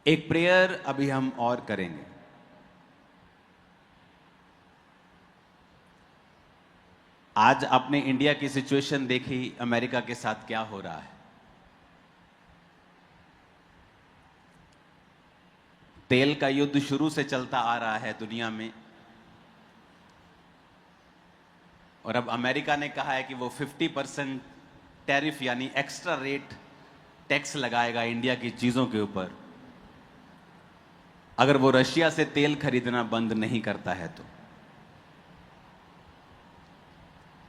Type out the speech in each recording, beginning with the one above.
एक प्रेयर अभी हम और करेंगे। आज आपने इंडिया की सिचुएशन देखी, अमेरिका के साथ क्या हो रहा है। तेल का युद्ध शुरू से चलता आ रहा है दुनिया में, और अब अमेरिका ने कहा है कि वो 50% टैरिफ यानी एक्स्ट्रा रेट टैक्स लगाएगा इंडिया की चीजों के ऊपर, अगर वो रशिया से तेल खरीदना बंद नहीं करता है तो।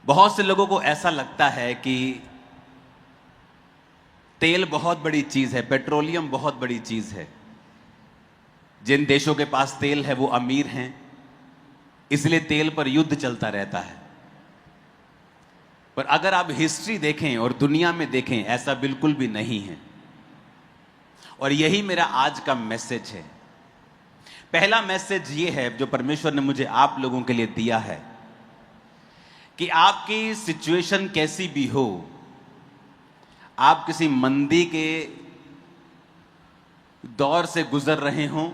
बहुत से लोगों को ऐसा लगता है कि तेल बहुत बड़ी चीज है, पेट्रोलियम बहुत बड़ी चीज है। जिन देशों के पास तेल है वो अमीर हैं, इसलिए तेल पर युद्ध चलता रहता है। पर अगर आप हिस्ट्री देखें और दुनिया में देखें, ऐसा बिल्कुल भी नहीं है। और यही मेरा आज का मैसेज है। पहला मैसेज ये है जो परमेश्वर ने मुझे आप लोगों के लिए दिया है कि आपकी सिचुएशन कैसी भी हो, आप किसी मंदी के दौर से गुजर रहे हो,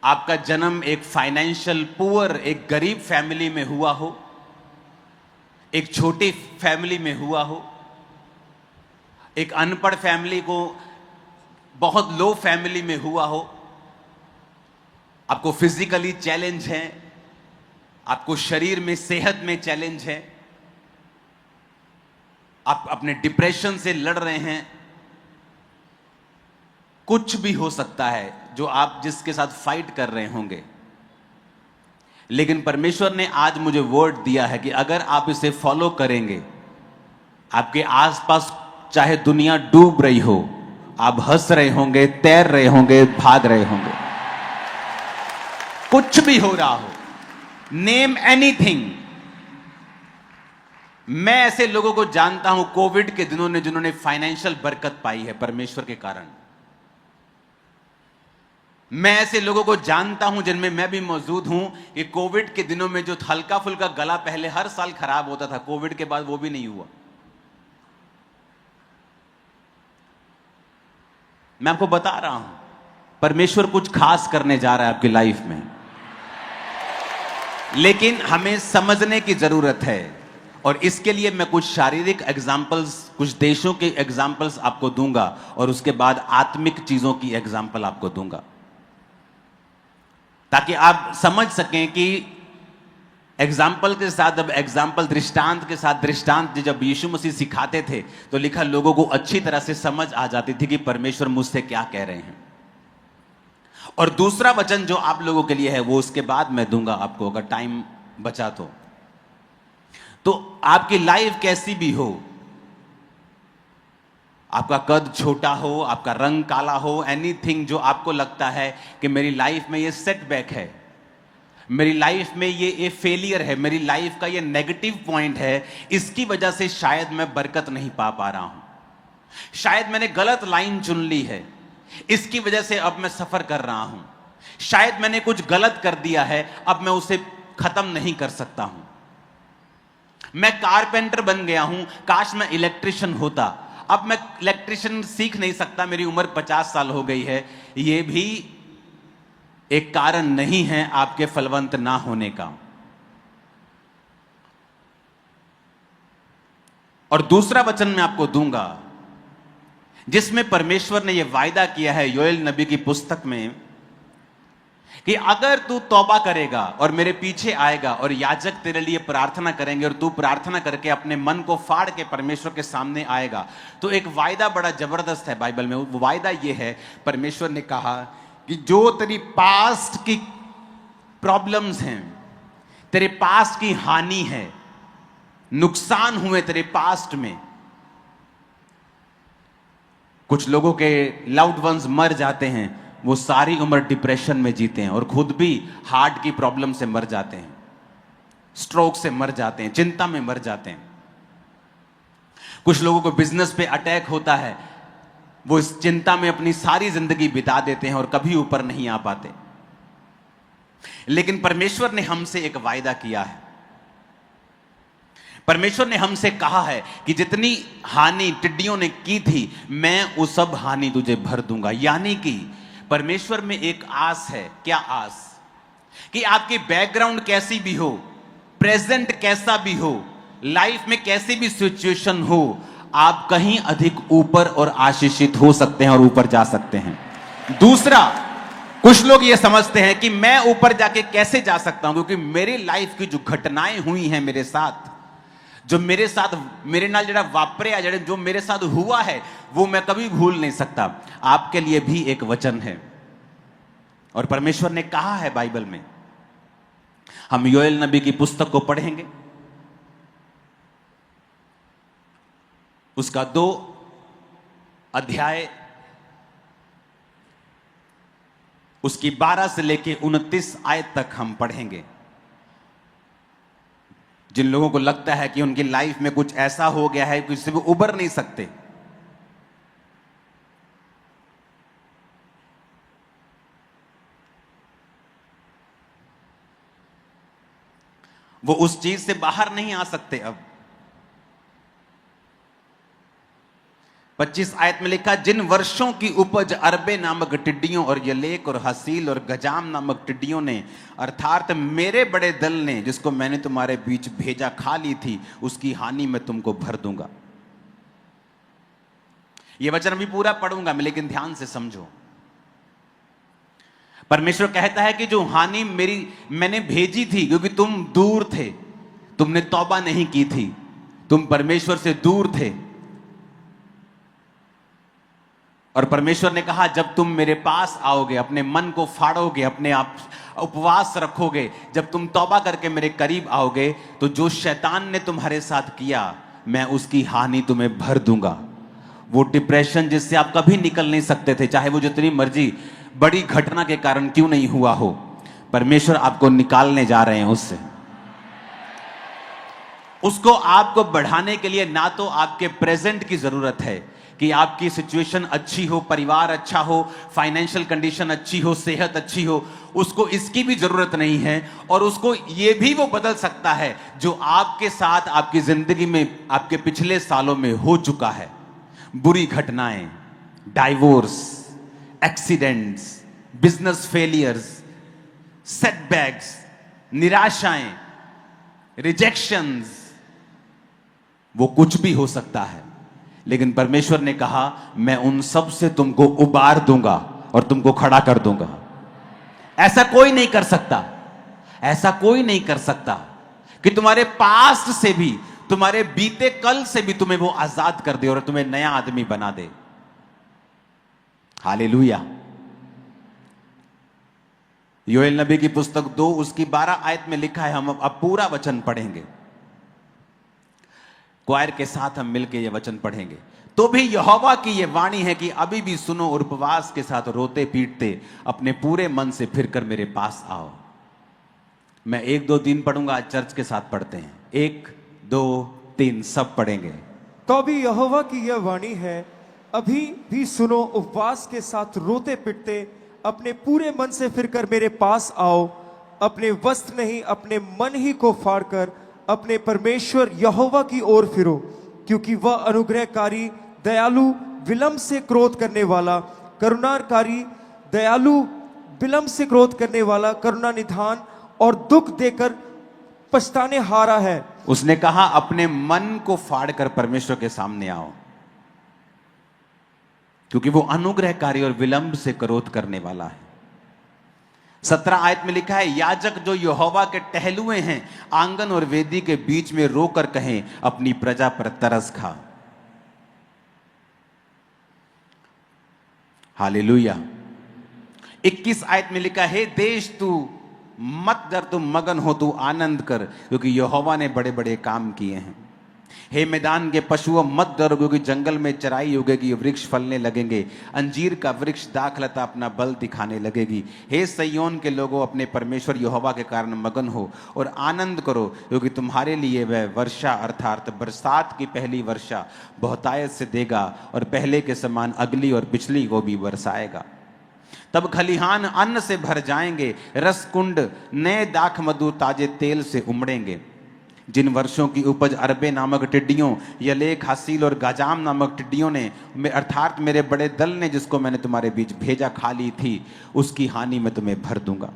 आपका जन्म एक फाइनेंशियल पुअर, एक गरीब फैमिली में हुआ हो, एक छोटी फैमिली में हुआ हो, एक अनपढ़ फैमिली को बहुत लो फैमिली में हुआ हो, आपको फिजिकली चैलेंज है, आपको शरीर में सेहत में चैलेंज है, आप अपने डिप्रेशन से लड़ रहे हैं, कुछ भी हो सकता है जो आप जिसके साथ फाइट कर रहे होंगे। लेकिन परमेश्वर ने आज मुझे वर्ड दिया है कि अगर आप इसे फॉलो करेंगे, आपके आसपास चाहे दुनिया डूब रही हो, आप हंस रहे होंगे, तैर रहे होंगे, भाग रहे होंगे, कुछ भी हो रहा हो, नेम एनीथिंग। मैं ऐसे लोगों को जानता हूं कोविड के दिनों ने जिन्होंने फाइनेंशियल बरकत पाई है परमेश्वर के कारण। मैं ऐसे लोगों को जानता हूं जिनमें मैं भी मौजूद हूं कि कोविड के दिनों में जो हल्का फुल्का गला पहले हर साल खराब होता था, कोविड के बाद वो भी नहीं हुआ। मैं आपको बता रहा हूं, परमेश्वर कुछ खास करने जा रहा है आपकी लाइफ में, लेकिन हमें समझने की जरूरत है। और इसके लिए मैं कुछ शारीरिक एग्जाम्पल्स, कुछ देशों के एग्जाम्पल्स आपको दूंगा, और उसके बाद आत्मिक चीजों की एग्जाम्पल आपको दूंगा, ताकि आप समझ सकें कि एग्जाम्पल के साथ, जब एग्जाम्पल दृष्टांत के साथ, दृष्टांत जब यीशु मसीह सिखाते थे तो लिखा लोगों को अच्छी तरह से समझ आ जाती थी कि परमेश्वर मुझसे क्या कह रहे हैं। और दूसरा वचन जो आप लोगों के लिए है वो उसके बाद मैं दूंगा आपको, अगर टाइम बचा तो आपकी लाइफ कैसी भी हो, आपका कद छोटा हो, आपका रंग काला हो, एनीथिंग जो आपको लगता है कि मेरी लाइफ में ये सेटबैक है, मेरी लाइफ में ये फेलियर है, मेरी लाइफ का ये नेगेटिव पॉइंट है, इसकी वजह से शायद मैं बरकत नहीं पा रहा हूं, शायद मैंने गलत लाइन चुन ली है, इसकी वजह से अब मैं सफर कर रहा हूं, शायद मैंने कुछ गलत कर दिया है, अब मैं उसे खत्म नहीं कर सकता हूं, मैं कारपेंटर बन गया हूं, काश मैं इलेक्ट्रिशियन होता, अब मैं इलेक्ट्रिशियन सीख नहीं सकता, मेरी उम्र 50 साल हो गई है। यह भी एक कारण नहीं है आपके फलवंत ना होने का। और दूसरा वचन मैं आपको दूंगा जिसमें परमेश्वर ने यह वायदा किया है योएल नबी की पुस्तक में कि अगर तू तौबा करेगा और मेरे पीछे आएगा और याजक तेरे लिए प्रार्थना करेंगे और तू प्रार्थना करके अपने मन को फाड़ के परमेश्वर के सामने आएगा, तो एक वायदा बड़ा जबरदस्त है बाइबल में। वो वायदा ये है, परमेश्वर ने कहा कि जो तेरी पास्ट की प्रॉब्लम्स हैं, तेरे पास्ट की हानि है, नुकसान हुए तेरे पास्ट में, कुछ लोगों के लव्ड वंस मर जाते हैं, वो सारी उम्र डिप्रेशन में जीते हैं और खुद भी हार्ट की प्रॉब्लम से मर जाते हैं, स्ट्रोक से मर जाते हैं, चिंता में मर जाते हैं। कुछ लोगों को बिजनेस पे अटैक होता है, वो इस चिंता में अपनी सारी जिंदगी बिता देते हैं और कभी ऊपर नहीं आ पाते। लेकिन परमेश्वर ने हमसे एक वायदा किया है। परमेश्वर ने हमसे कहा है कि जितनी हानि टिड्डियों ने की थी, मैं वो सब हानि तुझे भर दूंगा। यानी कि परमेश्वर में एक आस है। क्या आस? कि आपकी बैकग्राउंड कैसी भी हो, प्रेजेंट कैसा भी हो, लाइफ में कैसी भी सिचुएशन हो, आप कहीं अधिक ऊपर और आशीषित हो सकते हैं और ऊपर जा सकते हैं। दूसरा, कुछ लोग ये समझते हैं कि मैं ऊपर जाके कैसे जा सकता हूं, क्योंकि मेरी लाइफ की जो घटनाएं हुई हैं मेरे साथ, जो मेरे साथ मेरे नाल जड़ा वापरे जड़े जो मेरे साथ हुआ है, वो मैं कभी भूल नहीं सकता। आपके लिए भी एक वचन है और परमेश्वर ने कहा है बाइबल में। हम योएल नबी की पुस्तक को पढ़ेंगे, उसका 2 अध्याय, उसकी 12 से लेके 29 आयत तक हम पढ़ेंगे। जिन लोगों को लगता है कि उनकी लाइफ में कुछ ऐसा हो गया है कि उससे वो उबर नहीं सकते, वो उस चीज से बाहर नहीं आ सकते। अब 25 आयत में लिखा, जिन वर्षों की उपज अरबे नामक टिड्डियों और यलेक और हसील और गजाम नामक टिड्डियों ने, अर्थात मेरे बड़े दल ने, जिसको मैंने तुम्हारे बीच भेजा, खा ली थी, उसकी हानि मैं तुमको भर दूंगा। यह वचन अभी पूरा पढ़ूंगा मैं, लेकिन ध्यान से समझो। परमेश्वर कहता है कि जो हानि मैंने भेजी थी, क्योंकि तुम दूर थे, तुमने तौबा नहीं की थी, तुम परमेश्वर से दूर थे, और परमेश्वर ने कहा जब तुम मेरे पास आओगे, अपने मन को फाड़ोगे, अपने आप उपवास रखोगे, जब तुम तौबा करके मेरे करीब आओगे, तो जो शैतान ने तुम्हारे साथ किया, मैं उसकी हानि तुम्हें भर दूंगा। वो डिप्रेशन जिससे आप कभी निकल नहीं सकते थे, चाहे वो जितनी मर्जी बड़ी घटना के कारण क्यों नहीं हुआ हो, परमेश्वर आपको निकालने जा रहे हैं उससे। उसको आपको बढ़ाने के लिए ना तो आपके प्रेजेंट की जरूरत है कि आपकी सिचुएशन अच्छी हो, परिवार अच्छा हो, फाइनेंशियल कंडीशन अच्छी हो, सेहत अच्छी हो, उसको इसकी भी जरूरत नहीं है। और उसको ये भी वो बदल सकता है जो आपके साथ आपकी जिंदगी में आपके पिछले सालों में हो चुका है। बुरी घटनाएं, divorce, accidents, business failures, setbacks, निराशाएं, रिजेक्शंस, वो कुछ भी हो सकता है। लेकिन परमेश्वर ने कहा मैं उन सब से तुमको उबार दूंगा और तुमको खड़ा कर दूंगा। ऐसा कोई नहीं कर सकता, ऐसा कोई नहीं कर सकता कि तुम्हारे पास्ट से भी, तुम्हारे बीते कल से भी तुम्हें वो आजाद कर दे और तुम्हें नया आदमी बना दे। हालेलुया। योएल नबी की पुस्तक 2 उसकी 12 आयत में लिखा है, हम अब पूरा वचन पढ़ेंगे, क्वायर के साथ हम मिलकर यह वचन पढ़ेंगे। तो भी यहोवा की यह वाणी है कि अभी भी सुनो और उपवास के साथ रोते पीटते अपने पूरे मन से फिरकर मेरे पास आओ। मैं 1 2 3 पढ़ूंगा, आज चर्च के साथ पढ़ते हैं। 1 2 3 सब पढ़ेंगे। तो भी यहोवा की यह वाणी है, अभी भी सुनो, उपवास के साथ रोते पिटते अपने पूरे मन से फिरकर मेरे पास आओ। अपने वस्त्र नहीं, अपने मन ही को फाड़कर अपने परमेश्वर यहोवा की ओर फिरो, क्योंकि वह अनुग्रहकारी, दयालु, विलंब से क्रोध करने वाला, करुणाकारी, दयालु, विलंब से क्रोध करने वाला, करुणा निधान और दुख देकर पछताने हारा है। उसने कहा अपने मन को फाड़कर परमेश्वर के सामने आओ, क्योंकि वो अनुग्रहकारी और विलंब से क्रोध करने वाला है। 17 आयत में लिखा है, याजक जो यहोवा के टहलुए हैं, आंगन और वेदी के बीच में रोकर कहें अपनी प्रजा पर तरस खा। हालेलुया। 21 आयत में लिखा है, देश तू मत डर, तू मगन हो, तू आनंद कर, क्योंकि यहोवा ने बड़े बड़े काम किए हैं। हे मैदान के पशुओं मत डरो, क्योंकि जंगल में चराई उगेगी, वृक्ष फलने लगेंगे, अंजीर का वृक्ष दाखलता अपना बल दिखाने लगेगी। हे सैयोन के लोगों, अपने परमेश्वर यहोवा के कारण मगन हो और आनंद करो, क्योंकि तुम्हारे लिए वह वर्षा अर्थात बरसात की पहली वर्षा बहुतायत से देगा और पहले के समान अगली और पिछली को भी बरसाएगा। तब खलिहान अन्न से भर जाएंगे, रस कुंड नए दाख मधु ताजे तेल से उमड़ेंगे। जिन वर्षों की उपज अरबे नामक टिड्डियों, यलेख, हासील और गाजाम नामक टिड्डियों ने अर्थात मेरे बड़े दल ने जिसको मैंने तुम्हारे बीच भेजा खा ली थी, उसकी हानि मैं तुम्हें भर दूंगा।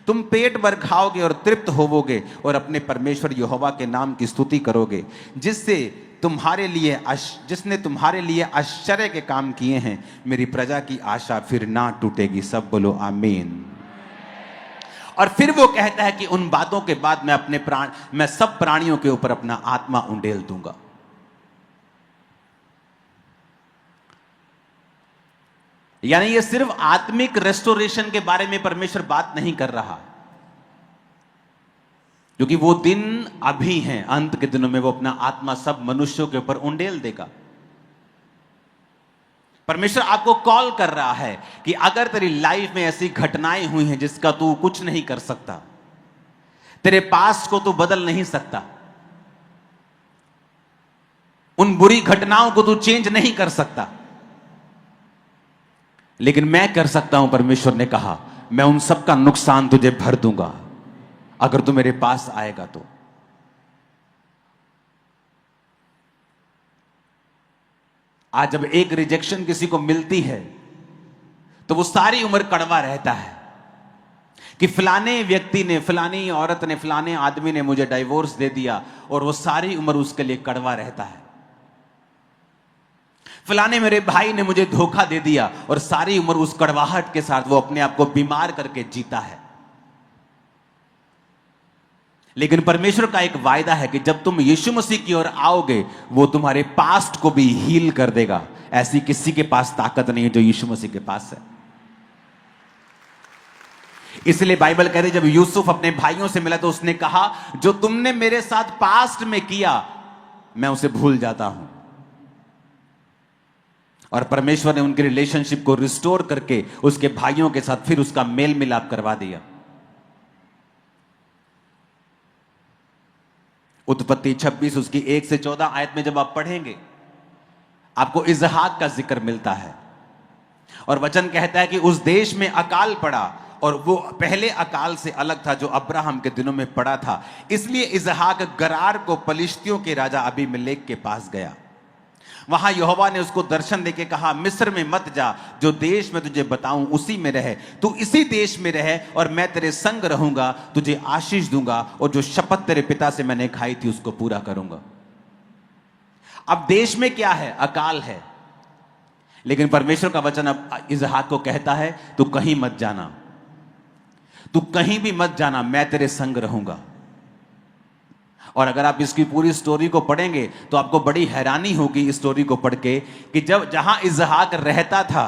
तुम पेट भर खाओगे और तृप्त होवोगे और अपने परमेश्वर यहोवा के नाम की स्तुति करोगे, जिसने तुम्हारे लिए आश्चर्य के काम किए हैं। मेरी प्रजा की आशा फिर ना टूटेगी। सब बोलो आमीन। और फिर वो कहता है कि उन बातों के बाद मैं सब प्राणियों के ऊपर अपना आत्मा उंडेल दूंगा। यानी ये सिर्फ आत्मिक रेस्टोरेशन के बारे में परमेश्वर बात नहीं कर रहा, क्योंकि वो दिन अभी हैं, अंत के दिनों में वो अपना आत्मा सब मनुष्यों के ऊपर उंडेल देगा। परमेश्वर आपको कॉल कर रहा है कि अगर तेरी लाइफ में ऐसी घटनाएं हुई हैं जिसका तू कुछ नहीं कर सकता, तेरे पास्ट को तू बदल नहीं सकता, उन बुरी घटनाओं को तू चेंज नहीं कर सकता, लेकिन मैं कर सकता हूं। परमेश्वर ने कहा मैं उन सब का नुकसान तुझे भर दूंगा अगर तू मेरे पास आएगा तो। आज जब एक रिजेक्शन किसी को मिलती है तो वो सारी उम्र कड़वा रहता है कि फलाने व्यक्ति ने, फलानी औरत ने, फलाने आदमी ने मुझे डाइवोर्स दे दिया, और वो सारी उम्र उसके लिए कड़वा रहता है। फलाने मेरे भाई ने मुझे धोखा दे दिया, और सारी उम्र उस कड़वाहट के साथ वो अपने आप को बीमार करके जीता है। लेकिन परमेश्वर का एक वायदा है कि जब तुम यीशु मसीह की ओर आओगे, वो तुम्हारे पास्ट को भी हील कर देगा। ऐसी किसी के पास ताकत नहीं है जो यीशु मसीह के पास है। इसलिए बाइबल कह रही, जब यूसुफ अपने भाइयों से मिला तो उसने कहा जो तुमने मेरे साथ पास्ट में किया मैं उसे भूल जाता हूं। और परमेश्वर ने उनके रिलेशनशिप को रिस्टोर करके उसके भाइयों के साथ फिर उसका मेल मिलाप करवा दिया। उत्पत्ति 26 उसकी 1 से 14 आयत में जब आप पढ़ेंगे, आपको इजहाक का जिक्र मिलता है, और वचन कहता है कि उस देश में अकाल पड़ा, और वो पहले अकाल से अलग था जो अब्राहम के दिनों में पड़ा था। इसलिए इजहाक गरार को पलिश्तियों के राजा अबीमेलेक के पास गया। वहां यहोवा ने उसको दर्शन देके कहा, मिस्र में मत जा, जो देश मैं तुझे बताऊं उसी में रह, तू इसी देश में रह, और मैं तेरे संग रहूंगा, तुझे आशीष दूंगा, और जो शपथ तेरे पिता से मैंने खाई थी उसको पूरा करूंगा। अब देश में क्या है? अकाल है, लेकिन परमेश्वर का वचन अब इजहाक को कहता है तू कहीं मत जाना, तू कहीं भी मत जाना, मैं तेरे संग रहूंगा। और अगर आप इसकी पूरी स्टोरी को पढ़ेंगे तो आपको बड़ी हैरानी होगी इस स्टोरी को पढ़ के कि जहां इजहाक रहता था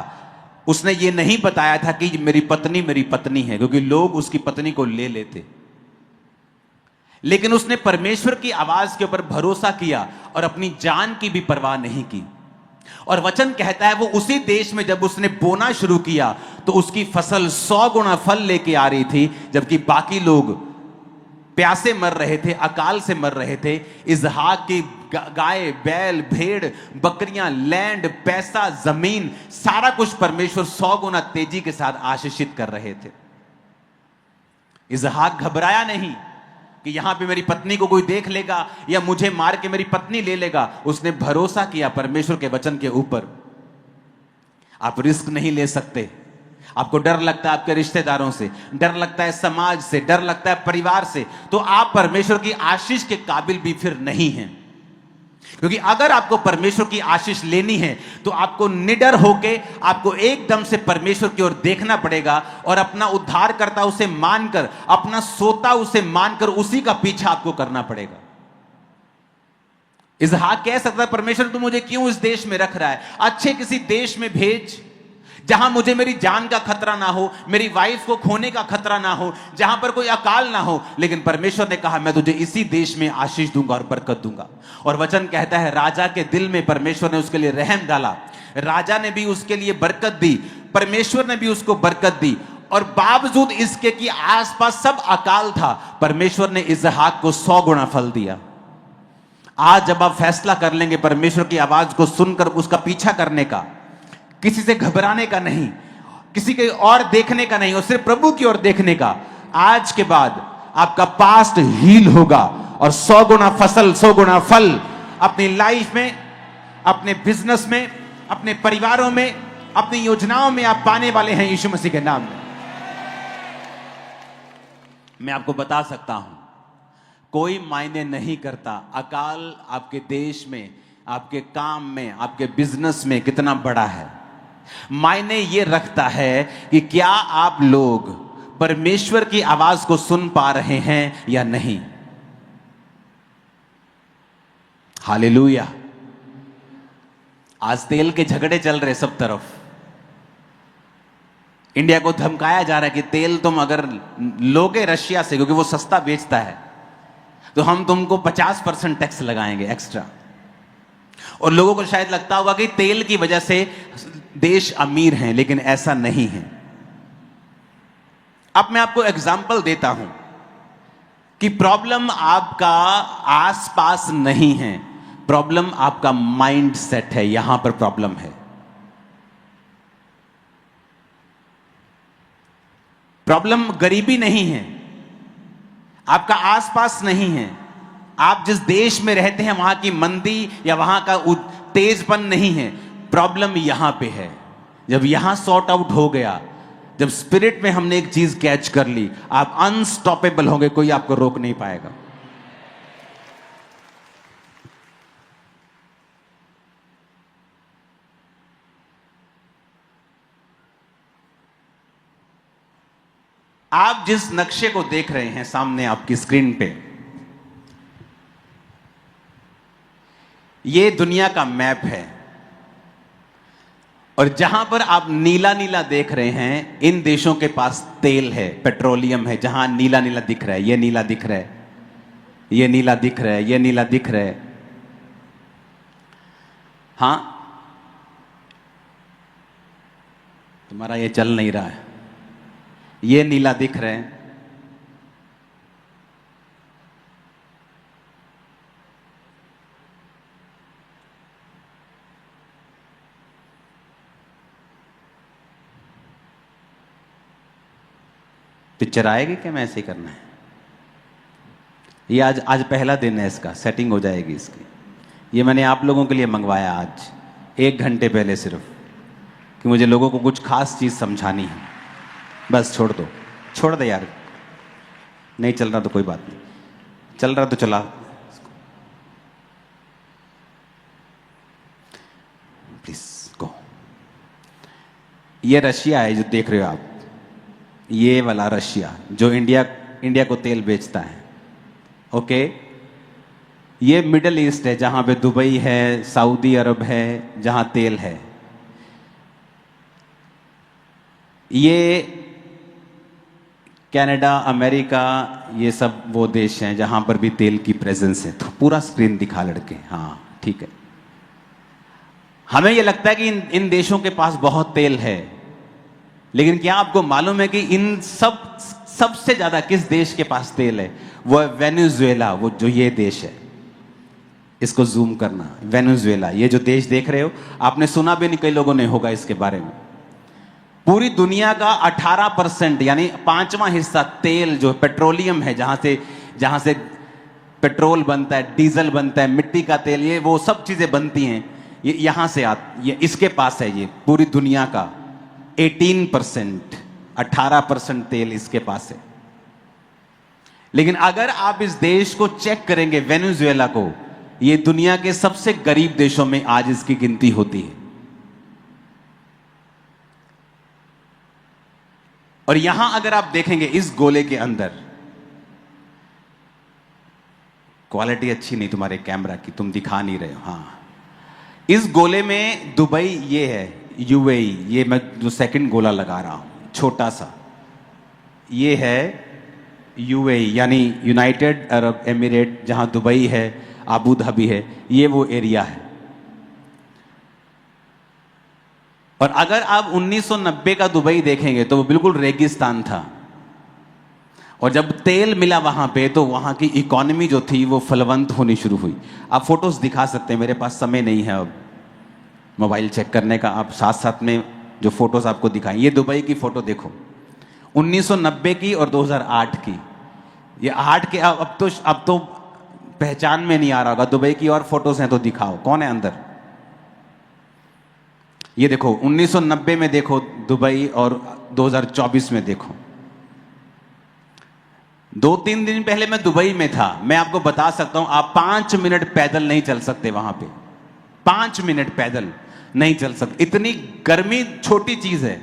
उसने ये नहीं बताया था कि मेरी पत्नी है, क्योंकि लोग उसकी पत्नी को ले लेते। लेकिन उसने परमेश्वर की आवाज के ऊपर भरोसा किया और अपनी जान की भी परवाह नहीं की। और वचन कहता है वो उसी देश में जब उसने बोना शुरू किया तो उसकी फसल 100 गुना फल लेके आ रही थी, जबकि बाकी लोग प्यासे मर रहे थे, अकाल से मर रहे थे। इजहाक की गाय, बैल, भेड़, बकरियां, लैंड, पैसा, जमीन, सारा कुछ परमेश्वर 100 गुना तेजी के साथ आशीषित कर रहे थे। इजहाक घबराया नहीं कि यहां पे मेरी पत्नी को कोई देख लेगा या मुझे मार के मेरी पत्नी ले लेगा। उसने भरोसा किया परमेश्वर के वचन के ऊपर। आप रिस्क नहीं ले सकते। आपको डर लगता है आपके रिश्तेदारों से, डर लगता है समाज से, डर लगता है परिवार से, तो आप परमेश्वर की आशीष के काबिल भी फिर नहीं हैं। क्योंकि अगर आपको परमेश्वर की आशीष लेनी है तो आपको निडर होके, आपको एकदम से परमेश्वर की ओर देखना पड़ेगा और अपना उद्धारकर्ता उसे मानकर, अपना सोता उसे मानकर उसी का पीछा आपको करना पड़ेगा। इजहाक कह सकता है परमेश्वर तू मुझे क्यों इस देश में रख रहा है, अच्छे किसी देश में भेज जहां मुझे मेरी जान का खतरा ना हो, मेरी वाइफ को खोने का खतरा ना हो, जहां पर कोई अकाल ना हो। लेकिन परमेश्वर ने कहा मैं तुझे इसी देश में आशीष दूंगा और बरकत दूंगा। और वचन कहता है राजा के दिल में परमेश्वर ने उसके लिए रहम डाला, राजा ने भी उसके लिए बरकत दी, परमेश्वर ने भी उसको बरकत दी। और बावजूद इसके कि आसपास सब अकाल था, परमेश्वर ने इजहाक को 100 गुना फल दिया। आज जब आप फैसला कर लेंगे परमेश्वर की आवाज को सुनकर उसका पीछा करने का, किसी से घबराने का नहीं, किसी के और देखने का नहीं, और सिर्फ प्रभु की ओर देखने का, आज के बाद आपका पास्ट हील होगा और 100 गुना फसल, 100 गुना फल अपनी लाइफ में, अपने बिजनेस में, अपने परिवारों में, अपनी योजनाओं में आप पाने वाले हैं यीशु मसीह के नाम में। मैं आपको बता सकता हूं, कोई मायने नहीं करता अकाल आपके देश में, आपके काम में, आपके बिजनेस में कितना बड़ा है। मायने ये रखता है कि क्या आप लोग परमेश्वर की आवाज को सुन पा रहे हैं या नहीं। हालेलुया। आज तेल के झगड़े चल रहे सब तरफ। इंडिया को धमकाया जा रहा है कि तेल तुम अगर लोगे रशिया से, क्योंकि वो सस्ता बेचता है, तो हम तुमको 50% टैक्स लगाएंगे एक्स्ट्रा। और लोगों को शायद लगता होगा कि तेल की वजह से देश अमीर हैं, लेकिन ऐसा नहीं है। अब मैं आपको एग्जाम्पल देता हूं कि प्रॉब्लम आपका आसपास नहीं है, प्रॉब्लम आपका माइंड सेट है। यहां पर प्रॉब्लम है। प्रॉब्लम गरीबी नहीं है, आपका आसपास नहीं है, आप जिस देश में रहते हैं वहां की मंदी या वहां का तेजपन नहीं है। प्रॉब्लम यहां पे है। जब यहां सॉर्ट आउट हो गया, जब स्पिरिट में हमने एक चीज कैच कर ली, आप अनस्टॉपेबल होंगे, कोई आपको रोक नहीं पाएगा। आप जिस नक्शे को देख रहे हैं सामने आपकी स्क्रीन पे, ये दुनिया का मैप है। और जहां पर आप नीला नीला देख रहे हैं, इन देशों के पास तेल है, पेट्रोलियम है। जहां नीला नीला दिख रहा है, ये नीला दिख रहा है, ये नीला दिख रहा है, ये नीला दिख रहा है। हां, तुम्हारा ये चल नहीं रहा है, ये नीला दिख रहा है। पिक्चर आएगी क्या? मैं ऐसे ही करना है। ये आज पहला दिन है, इसका सेटिंग हो जाएगी इसकी। ये मैंने आप लोगों के लिए मंगवाया आज 1 घंटे पहले, सिर्फ कि मुझे लोगों को कुछ खास चीज समझानी है। बस छोड़ दो, छोड़ दे यार। नहीं चल रहा तो कोई बात नहीं, चल रहा तो चला। Please go. ये रशिया है जो देख रहे हो आप, ये वाला रशिया जो इंडिया को तेल बेचता है। ओके, ये मिडिल ईस्ट है, जहां पे दुबई है, सऊदी अरब है, जहां तेल है। ये कनाडा, अमेरिका, ये सब वो देश हैं जहां पर भी तेल की प्रेजेंस है। तो पूरा स्क्रीन दिखा लड़के। हाँ ठीक है। हमें ये लगता है कि इन देशों के पास बहुत तेल है, लेकिन क्या आपको मालूम है कि इन सबसे ज्यादा किस देश के पास तेल है? वो है वेनेजुएला। वो जो ये देश है, इसको जूम करना, वेनेजुएला। ये जो देश देख रहे हो, आपने सुना भी नहीं, कई लोगों ने होगा इसके बारे में। पूरी दुनिया का 18% यानी 5वां हिस्सा तेल जो पेट्रोलियम है, जहां से पेट्रोल बनता है, डीजल बनता है, मिट्टी का तेल, ये वो सब चीजें बनती हैं, ये यहां से ये इसके पास है। ये पूरी दुनिया का 18%, 18% तेल इसके पास है। लेकिन अगर आप इस देश को चेक करेंगे, वेनेजुएला को, ये दुनिया के सबसे गरीब देशों में आज इसकी गिनती होती है। और यहां अगर आप देखेंगे इस गोले के अंदर, क्वालिटी अच्छी नहीं तुम्हारे कैमरा की, तुम दिखा नहीं रहे हो। हाँ, इस गोले में दुबई ये है, यूएई, ये मैं जो सेकंड गोला लगा रहा हूं छोटा सा, ये है यूएई यानी यूनाइटेड अरब एमिरेट, जहां दुबई है, अबू धाबी है, ये वो एरिया है। और अगर आप 1990 का दुबई देखेंगे तो वो बिल्कुल रेगिस्तान था। और जब तेल मिला वहां पे, तो वहां की इकोनॉमी जो थी वो फलवंत होनी शुरू हुई। आप फोटोज दिखा सकते हैं, मेरे पास समय नहीं है अब मोबाइल चेक करने का। आप साथ साथ में जो फोटोज आपको दिखाएं, ये दुबई की फोटो देखो, 1990 की और 2008 की। ये 8 के अब तो पहचान में नहीं आ रहा होगा। दुबई की और फोटोज हैं तो दिखाओ, कौन है अंदर? ये देखो 1990 में देखो दुबई और 2024 में देखो। 2-3 दिन पहले मैं दुबई में था। मैं आपको बता सकता हूं, आप 5 मिनट पैदल नहीं चल सकते वहां पे। 5 मिनट पैदल नहीं चल सकते। इतनी गर्मी छोटी चीज है।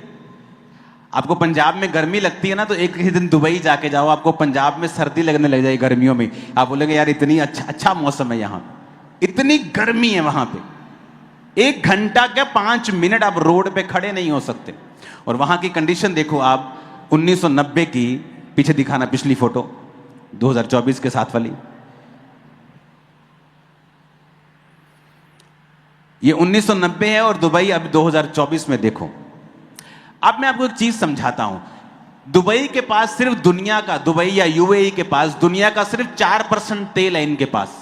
आपको पंजाब में गर्मी लगती है ना, तो एक ही दिन दुबई जाके जाओ, आपको पंजाब में सर्दी लगने लग जाएगी गर्मियों में। आप बोलेंगे यार इतनी अच्छा मौसम है यहाँ, इतनी गर्मी है वहां पे। 1 घंटा क्या 5 मिनट आप रोड पे खड़े नहीं हो सकते। और वहां की कंडीशन देखो आप, 1990 की, पीछे दिखाना पिछली फोटो 2024 के साथ वाली। ये 1990 है और दुबई अब 2024 में देखो। अब मैं आपको एक चीज समझाता हूं। दुबई के पास सिर्फ दुनिया का, दुबई या यूएई के पास दुनिया का सिर्फ 4% तेल है इनके पास।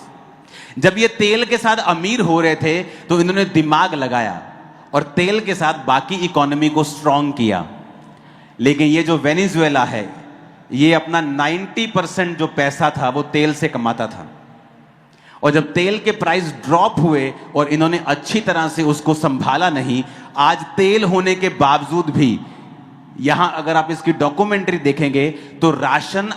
जब ये तेल के साथ अमीर हो रहे थे तो इन्होंने दिमाग लगाया और तेल के साथ बाकी इकोनॉमी को स्ट्रांग किया। लेकिन ये जो वेनेजुएला है, ये अपना 90% जो पैसा था वो तेल से कमाता था। और जब तेल के प्राइस ड्रॉप हुए और इन्होंने अच्छी तरह से उसको संभाला नहीं, आज तेल होने के बावजूद भी यहां अगर आप इसकी डॉक्यूमेंट्री देखेंगे तो राशन,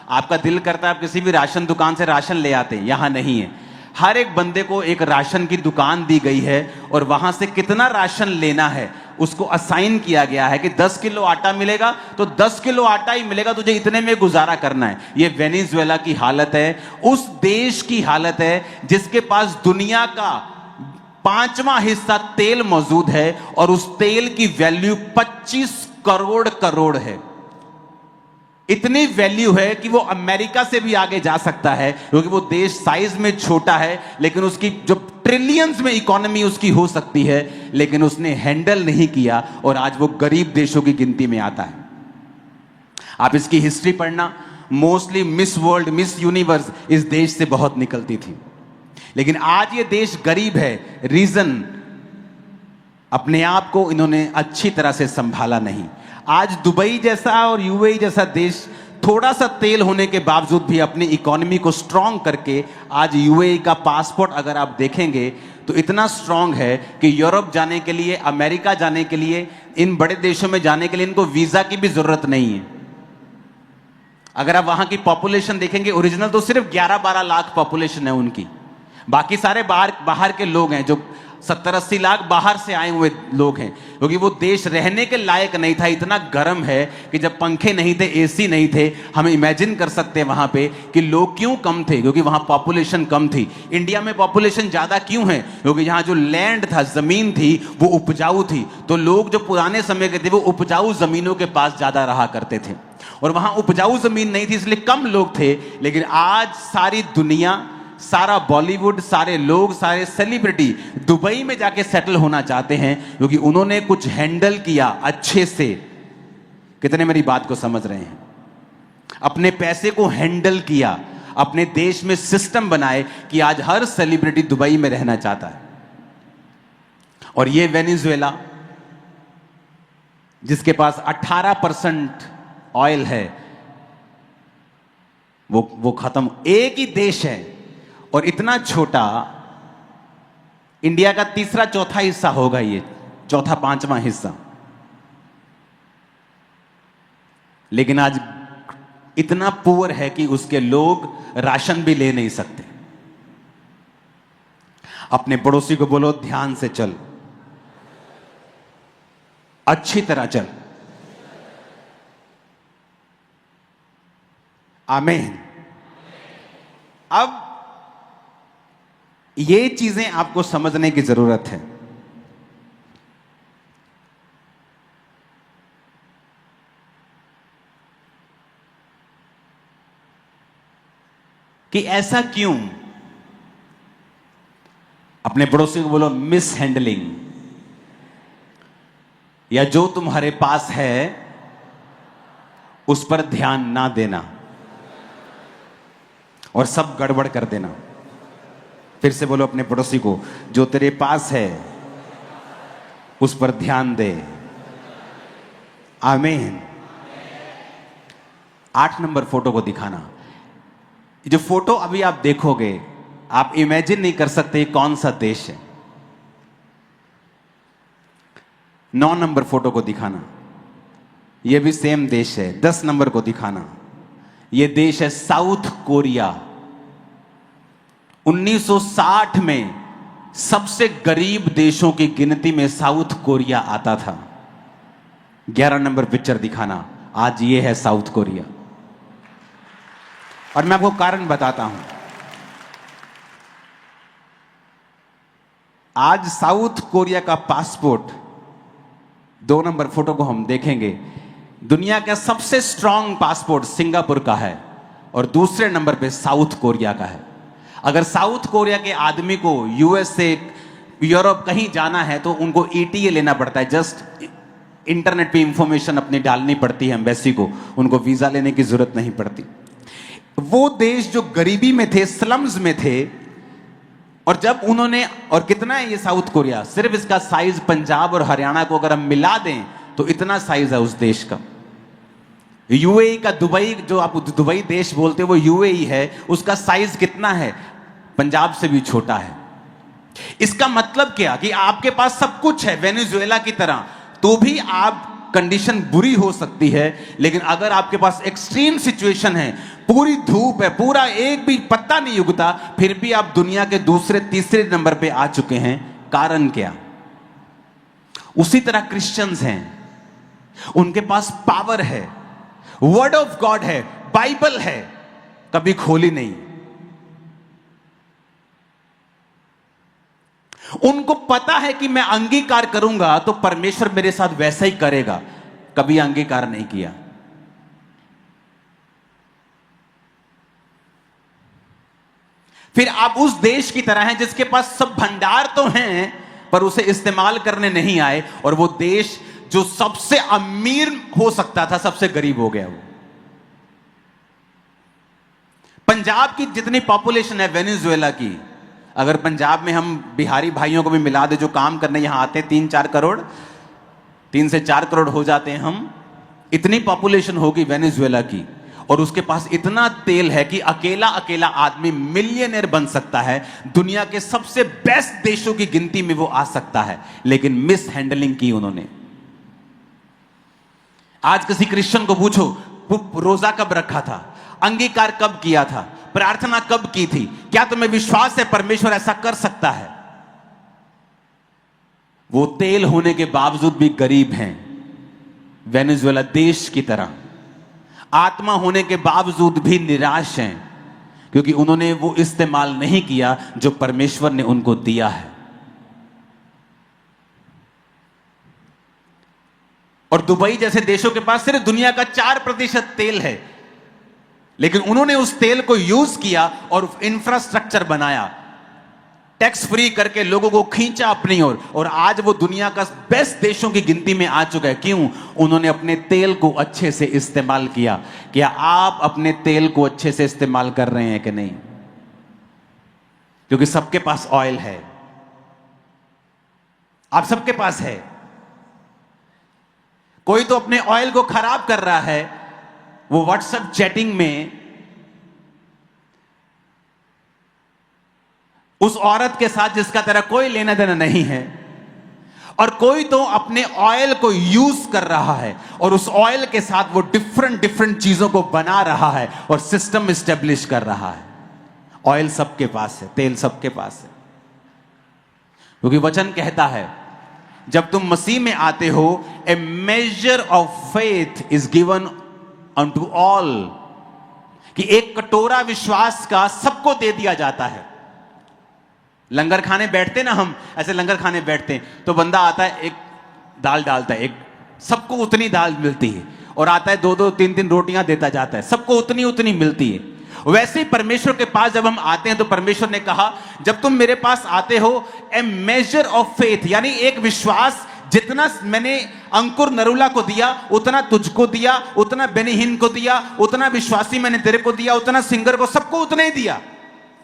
आपका दिल करता है आप किसी भी राशन दुकान से राशन ले आते हैं, यहां नहीं है। हर एक बंदे को एक राशन की दुकान दी गई है और वहां से कितना राशन लेना है उसको असाइन किया गया है कि 10 किलो आटा मिलेगा तो 10 किलो आटा ही मिलेगा, तुझे इतने में गुजारा करना है। यह वेनेजुएला की हालत है, उस देश की हालत है जिसके पास दुनिया का 5वां हिस्सा तेल मौजूद है और उस तेल की वैल्यू 25 करोड़ है। इतनी वैल्यू है कि वो अमेरिका से भी आगे जा सकता है, क्योंकि वो देश साइज में छोटा है लेकिन उसकी जो ट्रिलियंस में इकोनॉमी उसकी हो सकती है, लेकिन उसने हैंडल नहीं किया और आज वो गरीब देशों की गिनती में आता है। आप इसकी हिस्ट्री पढ़ना, mostly miss world, miss universe इस देश से बहुत निकलती थी। लेकिन आज ये देश गरीब है, रीजन अपने आप को इन्होंने अच्छी तरह से संभाला नहीं। आज दुबई जैसा और यूएई जैसा देश थोड़ा सा तेल होने के बावजूद भी अपनी इकोनॉमी को स्ट्रांग करके, आज यूएई का पासपोर्ट अगर आप देखेंगे तो इतना स्ट्रांग है कि यूरोप जाने के लिए, अमेरिका जाने के लिए, इन बड़े देशों में जाने के लिए इनको वीजा की भी जरूरत नहीं है। अगर आप वहां की पॉपुलेशन देखेंगे, ओरिजिनल तो सिर्फ 11-12 लाख पॉपुलेशन है उनकी, बाकी सारे बाहर के लोग हैं, जो 70-80 लाख बाहर से आए हुए लोग हैं, क्योंकि वो देश रहने के लायक नहीं था। इतना गर्म है कि जब पंखे नहीं थे, एसी नहीं थे, हम इमेजिन कर सकते हैं वहां पे कि लोग क्यों कम थे, क्योंकि वहां पॉपुलेशन कम थी। इंडिया में पॉपुलेशन ज्यादा क्यों है? क्योंकि यहाँ जो लैंड था, जमीन थी, वो उपजाऊ थी, तो लोग जो पुराने समय के थे वो उपजाऊ जमीनों के पास ज्यादा रहा करते थे, और वहां उपजाऊ जमीन नहीं थी इसलिए कम लोग थे। लेकिन आज सारी दुनिया, सारा बॉलीवुड, सारे लोग, सारे सेलिब्रिटी दुबई में जाके सेटल होना चाहते हैं, क्योंकि उन्होंने कुछ हैंडल किया अच्छे से। कितने मेरी बात को समझ रहे हैं? अपने पैसे को हैंडल किया, अपने देश में सिस्टम बनाए कि आज हर सेलिब्रिटी दुबई में रहना चाहता है। और ये वेनेजुएला जिसके पास 18% ऑयल है, वो खत्म। एक ही देश है और इतना छोटा, इंडिया का 3-4 हिस्सा होगा, ये 4-5वां हिस्सा। लेकिन आज इतना पुअर है कि उसके लोग राशन भी ले नहीं सकते। अपने पड़ोसी को बोलो ध्यान से चल, अच्छी तरह चल। आमीन। अब ये चीजें आपको समझने की जरूरत है। कि ऐसा क्यों? अपने पड़ोसी को बोलो मिस हैंडलिंग, या जो तुम्हारे पास है उस पर ध्यान ना देना और सब गड़बड़ कर देना। फिर से बोलो अपने पड़ोसी को, जो तेरे पास है उस पर ध्यान दे। आमीन। 8 नंबर फोटो को दिखाना। जो फोटो अभी आप देखोगे, आप इमेजिन नहीं कर सकते कौन सा देश है। 9 नंबर फोटो को दिखाना, यह भी सेम देश है। 10 नंबर को दिखाना, यह देश है साउथ कोरिया। 1960 में सबसे गरीब देशों की गिनती में साउथ कोरिया आता था। 11 नंबर पिक्चर दिखाना, आज ये है साउथ कोरिया। और मैं आपको कारण बताता हूं। आज साउथ कोरिया का पासपोर्ट, 2 नंबर फोटो को हम देखेंगे, दुनिया का सबसे स्ट्रांग पासपोर्ट सिंगापुर का है और दूसरे नंबर पे साउथ कोरिया का है। अगर साउथ कोरिया के आदमी को यूएस से यूरोप कहीं जाना है तो उनको ईटीए लेना पड़ता है। जस्ट इंटरनेट पे इंफॉर्मेशन अपनी डालनी पड़ती है एम्बेसी को, उनको वीजा लेने की जरूरत नहीं पड़ती। वो देश जो गरीबी में थे, स्लम्स में थे, और जब उन्होंने, और कितना है ये साउथ कोरिया, सिर्फ इसका साइज पंजाब और हरियाणा को अगर हम मिला दें तो इतना साइज है उस देश का। यूएई का, दुबई जो आप दुबई देश बोलते हो वो यूएई है, उसका साइज कितना है, पंजाब से भी छोटा है। इसका मतलब क्या कि आपके पास सब कुछ है वेनेजुएला की तरह, तो भी आप कंडीशन बुरी हो सकती है। लेकिन अगर आपके पास एक्सट्रीम सिचुएशन है, पूरी धूप है, पूरा एक भी पत्ता नहीं उगता, फिर भी आप दुनिया के दूसरे तीसरे नंबर पे आ चुके हैं। कारण क्या? उसी तरह क्रिश्चियंस हैं, उनके पास पावर है, वर्ड ऑफ गॉड है, बाइबल है, कभी खोली नहीं। उनको पता है कि मैं अंगीकार करूंगा तो परमेश्वर मेरे साथ वैसा ही करेगा, कभी अंगीकार नहीं किया। फिर आप उस देश की तरह हैं जिसके पास सब भंडार तो हैं पर उसे इस्तेमाल करने नहीं आए, और वो देश जो सबसे अमीर हो सकता था सबसे गरीब हो गया। वो पंजाब की जितनी पॉपुलेशन है वेनेजुएला की, अगर पंजाब में हम बिहारी भाइयों को भी मिला दे जो काम करने यहां आते हैं, 3-4 करोड़, 3 से 4 करोड़ हो जाते हैं हम, इतनी पॉपुलेशन होगी वेनेजुएला की, और उसके पास इतना तेल है कि अकेला अकेला आदमी मिलियनेयर बन सकता है, दुनिया के सबसे बेस्ट देशों की गिनती में वो आ सकता है। लेकिन मिस हैंडलिंग की उन्होंने। आज किसी क्रिश्चियन को पूछो रोजा कब रखा था, अंगीकार कब किया था, प्रार्थना कब की थी, क्या तुम्हें विश्वास है परमेश्वर ऐसा कर सकता है? वो तेल होने के बावजूद भी गरीब हैं, वेनेजुएला देश की तरह। आत्मा होने के बावजूद भी निराश हैं, क्योंकि उन्होंने वो इस्तेमाल नहीं किया जो परमेश्वर ने उनको दिया है। और दुबई जैसे देशों के पास सिर्फ दुनिया का 4% तेल है, लेकिन उन्होंने उस तेल को यूज किया और इंफ्रास्ट्रक्चर बनाया, टैक्स फ्री करके लोगों को खींचा अपनी ओर, और आज वो दुनिया का बेस्ट देशों की गिनती में आ चुका है। क्यों? उन्होंने अपने तेल को अच्छे से इस्तेमाल किया। क्या आप अपने तेल को अच्छे से इस्तेमाल कर रहे हैं कि नहीं? क्योंकि सबके पास ऑयल है, आप सबके पास है। कोई तो अपने ऑयल को खराब कर रहा है, वो व्हाट्सएप चैटिंग में उस औरत के साथ जिसका तेरा कोई लेना देना नहीं है, और कोई तो अपने ऑयल को यूज कर रहा है और उस ऑयल के साथ वो डिफरेंट चीजों को बना रहा है और सिस्टम एस्टेब्लिश कर रहा है। ऑयल सबके पास है, तेल सबके पास है, क्योंकि वचन कहता है जब तुम मसीह में आते हो, a measure of faith is given unto all, कि एक कटोरा विश्वास का सबको दे दिया जाता है। लंगर खाने बैठते ना हम, ऐसे लंगर खाने बैठते हैं तो बंदा आता है, एक दाल डालता है, एक सबको उतनी दाल मिलती है, और आता है 2-2 3-3 रोटियां देता जाता है, सबको उतनी मिलती है। वैसे ही परमेश्वर के पास जब हम आते हैं तो परमेश्वर ने कहा जब तुम मेरे पास आते हो, ए मेजर ऑफ फेथ, यानी एक विश्वास, जितना मैंने अंकुर नरुला को दिया उतना तुझको दिया, उतना बेनिहीन को दिया, उतना विश्वासी मैंने तेरे को दिया, उतना सिंगर को, सबको उतना ही दिया।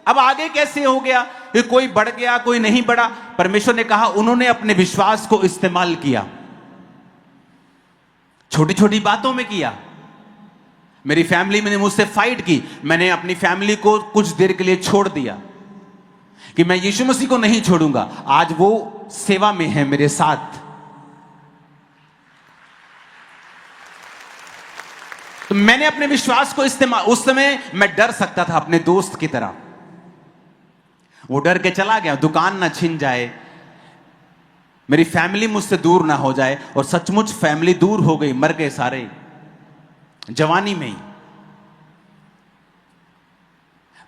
अब आगे कैसे हो गया कि कोई बढ़ गया कोई नहीं बढ़ा? परमेश्वर ने कहा उन्होंने अपने विश्वास को इस्तेमाल किया, छोटी छोटी बातों में किया। मेरी फैमिली ने मुझसे फाइट की, मैंने अपनी फैमिली को कुछ देर के लिए छोड़ दिया कि मैं यीशु मसीह को नहीं छोड़ूंगा। आज वो सेवा में है मेरे साथ। तो मैंने अपने विश्वास को इस्तेमाल, उस समय मैं डर सकता था अपने दोस्त की तरह, वो डर के चला गया, दुकान ना छिन जाए, मेरी फैमिली मुझसे दूर ना हो जाए। और सचमुच फैमिली दूर हो गई, मर गए सारे जवानी में ही।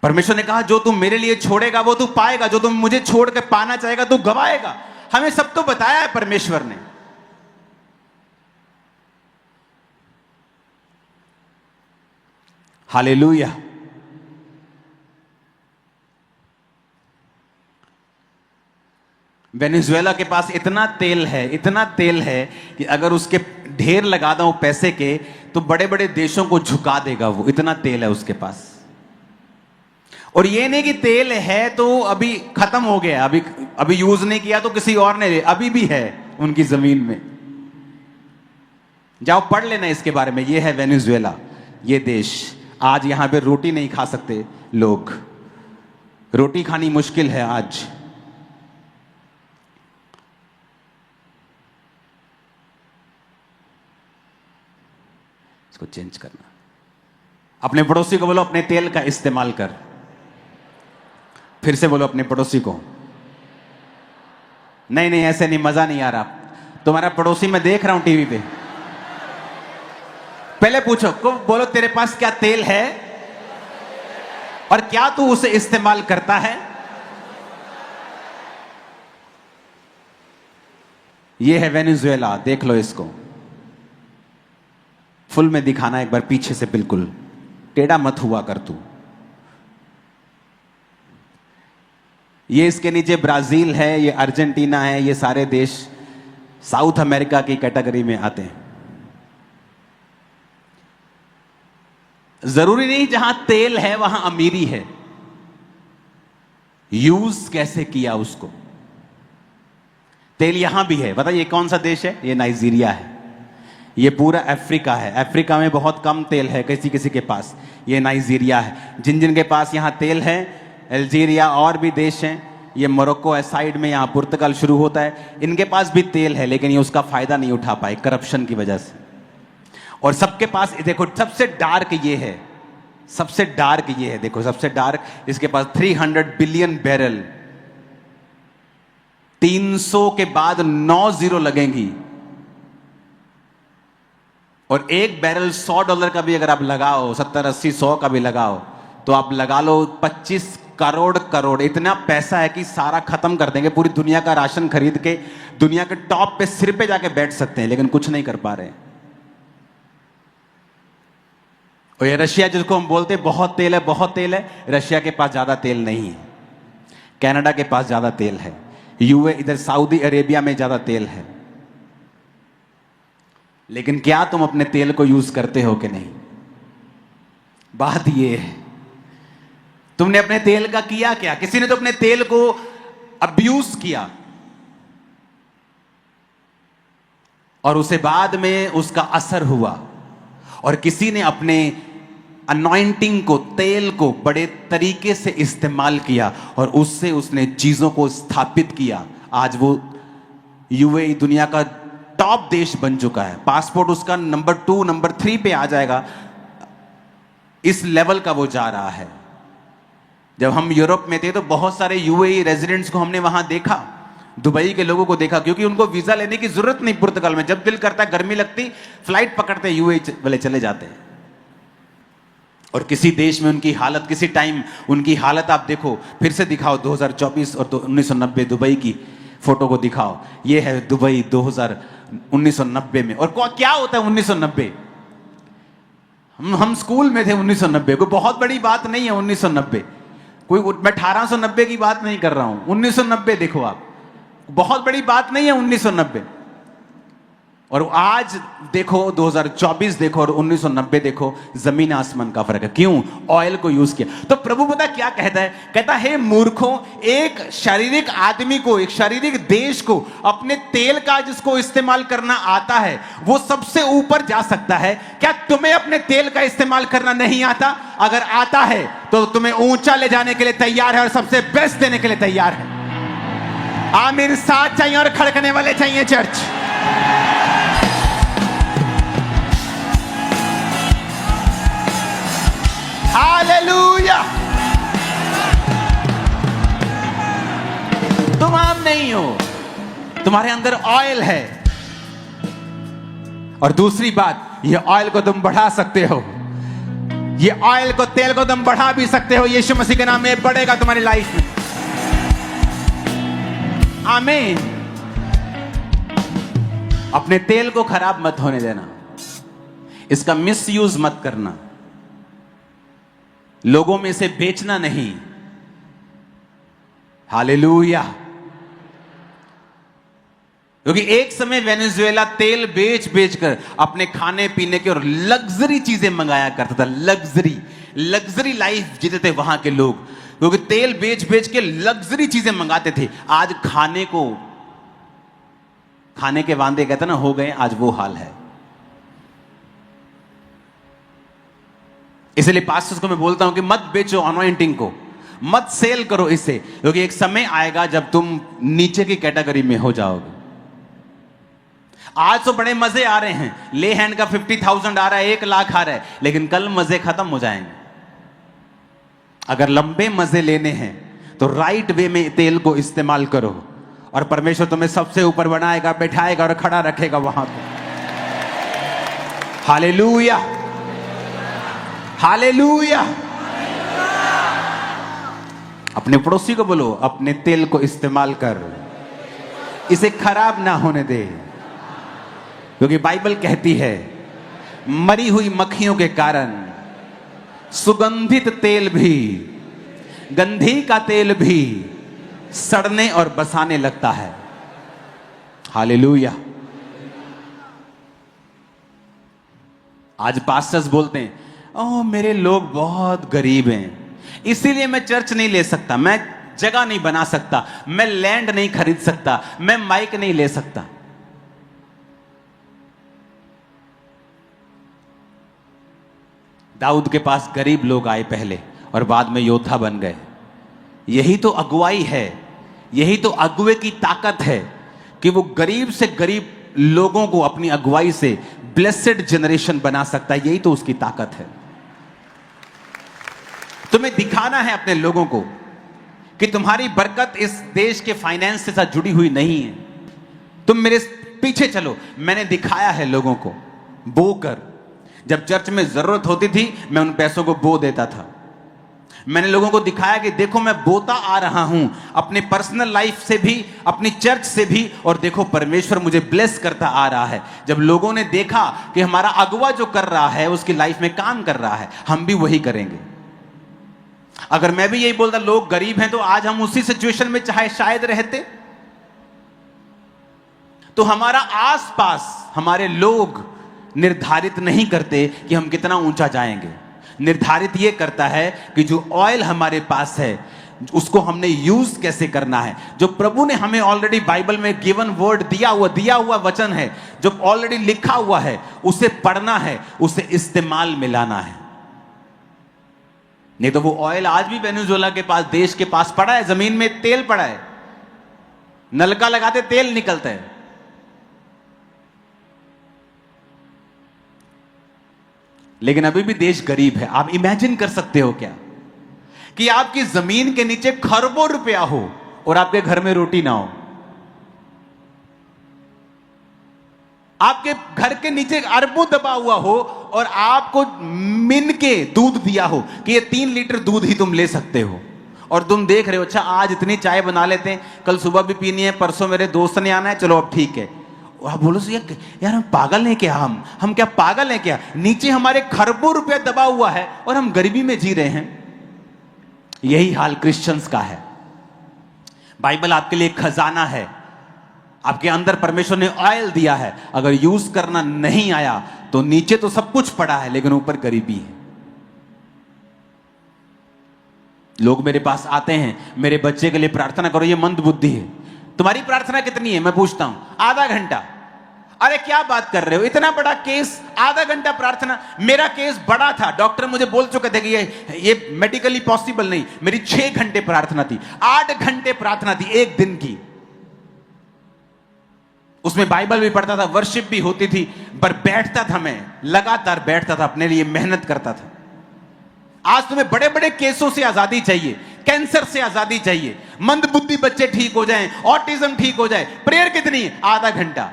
परमेश्वर ने कहा जो तू मेरे लिए छोड़ेगा वो तू पाएगा, जो तुम मुझे छोड़ के पाना चाहेगा तू गवाएगा। हमें सब तो बताया है परमेश्वर ने। हालेलुया। वेनेजुएला के पास इतना तेल है, इतना तेल है कि अगर उसके ढेर लगा दूं पैसे के तो बड़े बड़े देशों को झुका देगा वो, इतना तेल है उसके पास। और ये नहीं कि तेल है तो अभी खत्म हो गया, अभी यूज नहीं किया तो किसी और ने, अभी भी है उनकी जमीन में। जाओ पढ़ लेना इसके बारे में। ये है वेनेजुएला, ये देश। आज यहां पे रोटी नहीं खा सकते लोग, रोटी खानी मुश्किल है आज। इसको चेंज करना। अपने पड़ोसी को बोलो अपने तेल का इस्तेमाल कर। फिर से बोलो अपने पड़ोसी को। नहीं नहीं, ऐसे नहीं, मजा नहीं आ रहा। तुम्हारा पड़ोसी मैं देख रहा हूं टीवी पे। पहले पूछो को, बोलो तेरे पास क्या तेल है और क्या तू उसे इस्तेमाल करता है। यह है वेनेजुएला, देख लो इसको। फुल में दिखाना एक बार पीछे से, बिल्कुल टेढ़ा मत हुआ कर तू। ये इसके नीचे ब्राजील है, ये अर्जेंटीना है, ये सारे देश साउथ अमेरिका की कैटेगरी में आते हैं। जरूरी नहीं जहां तेल है वहां अमीरी है, यूज कैसे किया उसको। तेल यहां भी है, बताइए कौन सा देश है? ये नाइजीरिया है। ये पूरा अफ्रीका है। अफ्रीका में बहुत कम तेल है किसी किसी के पास। ये नाइजीरिया है। जिन जिन के पास यहां तेल है, अल्जीरिया और भी देश हैं, ये मोरक्को है साइड में, यहां पुर्तगाल शुरू होता है, इनके पास भी तेल है लेकिन ये उसका फायदा नहीं उठा पाए करप्शन की वजह से। और सबके पास देखो, सबसे डार्क ये है, सबसे डार्क ये है, देखो सबसे डार्क, इसके पास 300 बिलियन बैरल, 300 के बाद 9 जीरो लगेंगी। और एक बैरल $100 का भी अगर आप लगाओ, 70 80 100 का भी लगाओ, तो आप लगा लो 25 करोड़। इतना पैसा है कि सारा खत्म कर देंगे। पूरी दुनिया का राशन खरीद के दुनिया के टॉप पे, सिर पे जाके बैठ सकते हैं, लेकिन कुछ नहीं कर पा रहे। और ये रशिया जिसको हम बोलते हैं बहुत तेल है, बहुत तेल है, रशिया के पास ज्यादा तेल नहीं है। कनाडा के पास ज्यादा तेल है। यूए, इधर सऊदी अरेबिया में ज्यादा तेल है। लेकिन क्या तुम अपने तेल को यूज करते हो कि नहीं? बात ये है, तुमने अपने तेल का किया क्या? किसी ने तो अपने तेल को अब्यूज किया और उसे बाद में उसका असर हुआ। और किसी ने अपने अनॉइंटिंग को, तेल को बड़े तरीके से इस्तेमाल किया और उससे उसने चीजों को स्थापित किया। आज वो यूएई दुनिया का टॉप देश बन चुका है। पासपोर्ट उसका नंबर 2 नंबर 3 पे आ जाएगा, इस लेवल का वो जा रहा है। जब हम यूरोप में थे तो बहुत सारे यूएई रेजिडेंट्स को हमने वहां देखा, दुबई के लोगों को देखा, क्योंकि उनको वीजा लेने की जरूरत नहीं पुर्तगाल में। जब दिल करता है, गर्मी लगती, फ्लाइट पकड़ते यूएई वाले चले जाते हैं। और किसी देश में उनकी हालत, किसी टाइम उनकी हालत आप देखो, फिर से दिखाओ 2024 और 1990 दुबई की फोटो को दिखाओ। ये है दुबई 1990 में। और क्या होता है 1990? हम स्कूल में थे 1990, कोई बहुत बड़ी बात नहीं है 1990। कोई, मैं 1890 की बात नहीं कर रहा हूं, 1990 देखो आप, बहुत बड़ी बात नहीं है 1990। और आज देखो 2024 देखो और 1990 देखो, जमीन आसमान का फर्क है। क्यों? ऑयल को यूज किया। तो प्रभु पता क्या कहता है? कहता है मूर्खों, एक शारीरिक आदमी को, एक शारीरिक देश को अपने तेल का जिसको इस्तेमाल करना आता है वो सबसे ऊपर जा सकता है। क्या तुम्हें अपने तेल का इस्तेमाल करना नहीं आता? अगर आता है तो तुम्हें ऊंचा ले जाने के लिए तैयार है और सबसे बेस्ट देने के लिए तैयार है। आमीन। साथ चाहिए और खड़कने वाले चाहिए चर्च। हालेलुया। तुम आम नहीं हो, तुम्हारे अंदर ऑयल है। और दूसरी बात, ये ऑयल को तुम बढ़ा सकते हो। ये ऑयल को, तेल को तुम बढ़ा भी सकते हो। यीशु मसीह के नाम में बढ़ेगा तुम्हारी लाइफ में। आमीन। अपने तेल को खराब मत होने देना, इसका मिसयूज मत करना, लोगों में से बेचना नहीं। हालेलुया। क्योंकि एक समय वेनेजुएला तेल बेच बेच कर अपने खाने पीने के और लग्जरी चीजें मंगाया करता था। लग्जरी लाइफ जीते थे वहां के लोग, क्योंकि तेल बेच बेच के लग्जरी चीजें मंगाते थे। आज खाने के वांदे कहते ना हो गए, आज वो हाल है। इसलिए पास्टर्स को मैं बोलता हूं कि मत बेचो अनॉइंटिंग को, मत सेल करो इसे, क्योंकि एक समय आएगा जब तुम नीचे की कैटेगरी में हो जाओगे। आज तो बड़े मजे आ रहे हैं, ले हैंड का 50,000 आ रहा है, 1 लाख आ रहा है, लेकिन कल मजे खत्म हो जाएंगे। अगर लंबे मजे लेने हैं तो राइट वे में तेल को इस्तेमाल करो और परमेश्वर तुम्हें सबसे ऊपर बनाएगा, बैठाएगा और खड़ा रखेगा वहां पर। Hallelujah, hallelujah. अपने पड़ोसी को बोलो, अपने तेल को इस्तेमाल कर, इसे खराब ना होने दे। क्योंकि बाइबल कहती है मरी हुई मक्खियों के कारण सुगंधित तेल भी, गंधी का तेल भी सड़ने और बसाने लगता है। हालेलुया। आज पास्टर्स बोलते हैं, ओह मेरे लोग बहुत गरीब हैं, इसीलिए मैं चर्च नहीं ले सकता, मैं जगह नहीं बना सकता, मैं लैंड नहीं खरीद सकता, मैं माइक नहीं ले सकता। दाऊद के पास गरीब लोग आए पहले और बाद में योद्धा बन गए। यही तो अगुवाई है, यही तो अगुवे की ताकत है कि वो गरीब से गरीब लोगों को अपनी अगुवाई से ब्लेसेड जनरेशन बना सकता है। यही तो उसकी ताकत है। तुम्हें दिखाना है अपने लोगों को कि तुम्हारी बरकत इस देश के फाइनेंस के साथ जुड़ी हुई नहीं है। तुम मेरे पीछे चलो। मैंने दिखाया है लोगों को बो कर। जब चर्च में जरूरत होती थी मैं उन पैसों को बो देता था। मैंने लोगों को दिखाया कि देखो मैं बोता आ रहा हूं, अपने पर्सनल लाइफ से भी, अपनी चर्च से भी, और देखो परमेश्वर मुझे ब्लेस करता आ रहा है। जब लोगों ने देखा कि हमारा अगुवा जो कर रहा है उसकी लाइफ में काम कर रहा है, हम भी वही करेंगे। अगर मैं भी यही बोलता लोग गरीब हैं तो आज हम उसी सिचुएशन में चाहे शायद रहते। तो हमारा आसपास हमारे लोग निर्धारित नहीं करते कि हम कितना ऊंचा जाएंगे। निर्धारित यह करता है कि जो ऑयल हमारे पास है उसको हमने यूज कैसे करना है। जो प्रभु ने हमें ऑलरेडी बाइबल में गिवन वर्ड दिया हुआ वचन है, जो ऑलरेडी लिखा हुआ है, उसे पढ़ना है, उसे इस्तेमाल में लाना है। नहीं तो वो ऑयल आज भी वेनेजुएला के पास, देश के पास पड़ा है, जमीन में तेल पड़ा है, नलका लगाते तेल निकलता है। लेकिन अभी भी देश गरीब है। आप इमेजिन कर सकते हो क्या कि आपकी जमीन के नीचे खरबों रुपया हो और आपके घर में रोटी ना हो। आपके घर के नीचे अरबों दबा हुआ हो और आपको मिन के दूध दिया हो कि ये 3 लीटर दूध ही तुम ले सकते हो, और तुम देख रहे हो अच्छा आज इतनी चाय बना लेते हैं, कल सुबह भी पीनी है, परसों मेरे दोस्त ने आना है, चलो अब ठीक है। आप बोलो यार हम पागल हैं क्या? हम क्या पागल हैं क्या? नीचे हमारे खरबों रुपया दबा हुआ है और हम गरीबी में जी रहे हैं। यही हाल क्रिश्चियंस का है। बाइबल आपके लिए खजाना है। आपके अंदर परमेश्वर ने ऑयल दिया है, अगर यूज करना नहीं आया तो नीचे तो सब कुछ पड़ा है लेकिन ऊपर गरीबी है। लोग मेरे पास आते हैं, मेरे बच्चे के लिए प्रार्थना करो, ये मंद बुद्धि है। तुम्हारी प्रार्थना कितनी है? मैं पूछता हूं, आधा घंटा। अरे क्या बात कर रहे हो, इतना बड़ा केस, आधा घंटा प्रार्थना? मेरा केस बड़ा था, डॉक्टर मुझे बोल चुके थे कि ये मेडिकली पॉसिबल नहीं। मेरी 6 घंटे प्रार्थना थी, 8 घंटे प्रार्थना थी एक दिन की। उसमें बाइबल भी पढ़ता था, वर्शिप भी होती थी, पर बैठता था, मैं लगातार बैठता था, अपने लिए मेहनत करता था। आज तुम्हें बड़े बड़े केसों से आजादी चाहिए, कैंसर से आजादी चाहिए, मंदबुद्धि बच्चे ठीक हो जाएं, ऑटिज्म ठीक हो जाए, प्रेयर कितनी है? आधा घंटा।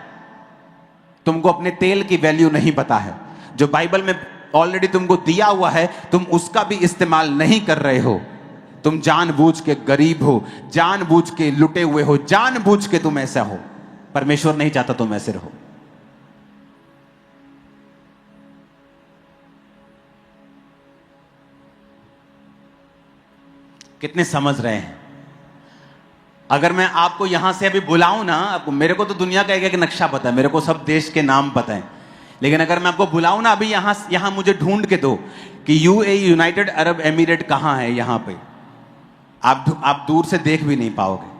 तुमको अपने तेल की वैल्यू नहीं पता है, जो बाइबल में ऑलरेडी तुमको दिया हुआ है, तुम उसका भी इस्तेमाल नहीं कर रहे हो। तुम जानबूझ के गरीब हो, जानबूझ के लुटे हुए हो, जानबूझ के तुम ऐसा हो। परमेश्वर नहीं चाहता तुम ऐसे रहो। कितने समझ रहे हैं? अगर मैं आपको यहां से अभी बुलाऊं ना, आपको, मेरे को तो दुनिया का एक एक नक्शा पता है, मेरे को सब देश के नाम पता है, लेकिन अगर मैं आपको बुलाऊं ना अभी यहां मुझे ढूंढ के दो कि यूएई, यूनाइटेड अरब एमिरेट कहां है, यहां पे आप दूर से देख भी नहीं पाओगे,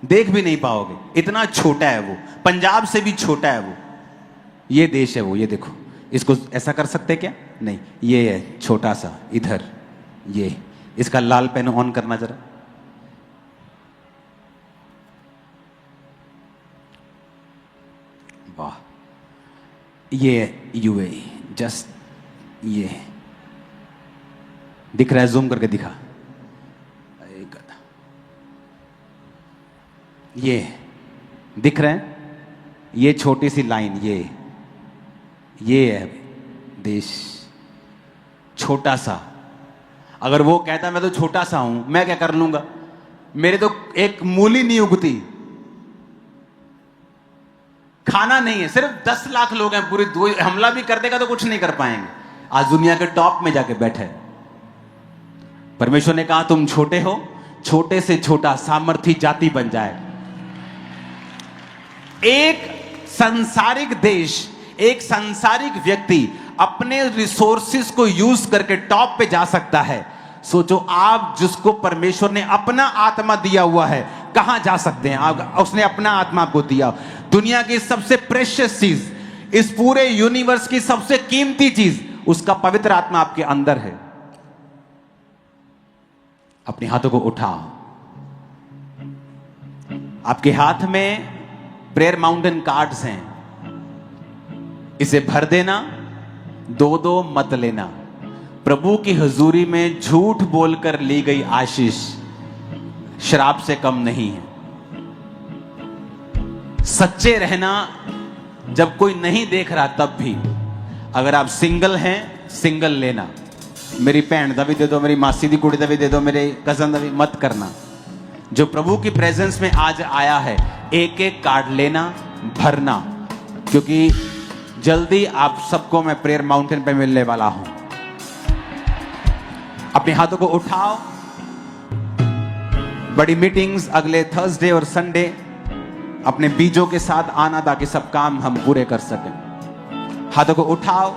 देख भी नहीं पाओगे। इतना छोटा है वो, पंजाब से भी छोटा है वो। ये देश है वो, ये देखो, इसको ऐसा कर सकते क्या? नहीं, ये है छोटा सा इधर, ये इसका लाल पेन ऑन करना जरा। वाह, ये यूएई, जस्ट ये दिख रहा है, जूम करके दिखा। ये दिख रहा है, ये छोटी सी लाइन, ये है देश, छोटा सा। अगर वो कहता मैं तो छोटा सा हूं, मैं क्या कर लूंगा? मेरे तो एक मूली नहीं उगती, खाना नहीं है, सिर्फ 10 लाख लोग हैं, पूरी हमला भी कर देगा तो कुछ नहीं कर पाएंगे। आज दुनिया के टॉप में जाके बैठे। परमेश्वर ने कहा तुम छोटे हो, छोटे से छोटा सामर्थी जाति बन जाए। एक सांसारिक देश, एक सांसारिक व्यक्ति अपने रिसोर्सेज को यूज करके टॉप पे जा सकता है। सोचो आप जिसको परमेश्वर ने अपना आत्मा दिया हुआ है, कहां जा सकते हैं आप? उसने अपना आत्मा आपको दिया। दुनिया की सबसे प्रेशियस चीज, इस पूरे यूनिवर्स की सबसे कीमती चीज, उसका पवित्र आत्मा आपके अंदर है। अपने हाथों को उठाओ। आपके हाथ में प्रेयर माउंटेन कार्ड्स हैं, इसे भर देना, 2-2 मत लेना। प्रभु की हुजूरी में झूठ बोलकर ली गई आशीष शराब से कम नहीं है। सच्चे रहना जब कोई नहीं देख रहा तब भी। अगर आप सिंगल हैं, सिंगल लेना। मेरी भैन दा भी दे दो, मेरी मासी दी कुड़ी दा भी दे दो, मेरे कजन दा भी मत करना। जो प्रभु की प्रेजेंस में आज आया है, एक एक कार्ड लेना, भरना, क्योंकि जल्दी आप सबको मैं प्रेयर माउंटेन पे मिलने वाला हूं। अपने हाथों को उठाओ। बड़ी मीटिंग्स अगले थर्सडे और संडे, अपने बीजों के साथ आना ताकि सब काम हम पूरे कर सकें। हाथों को उठाओ।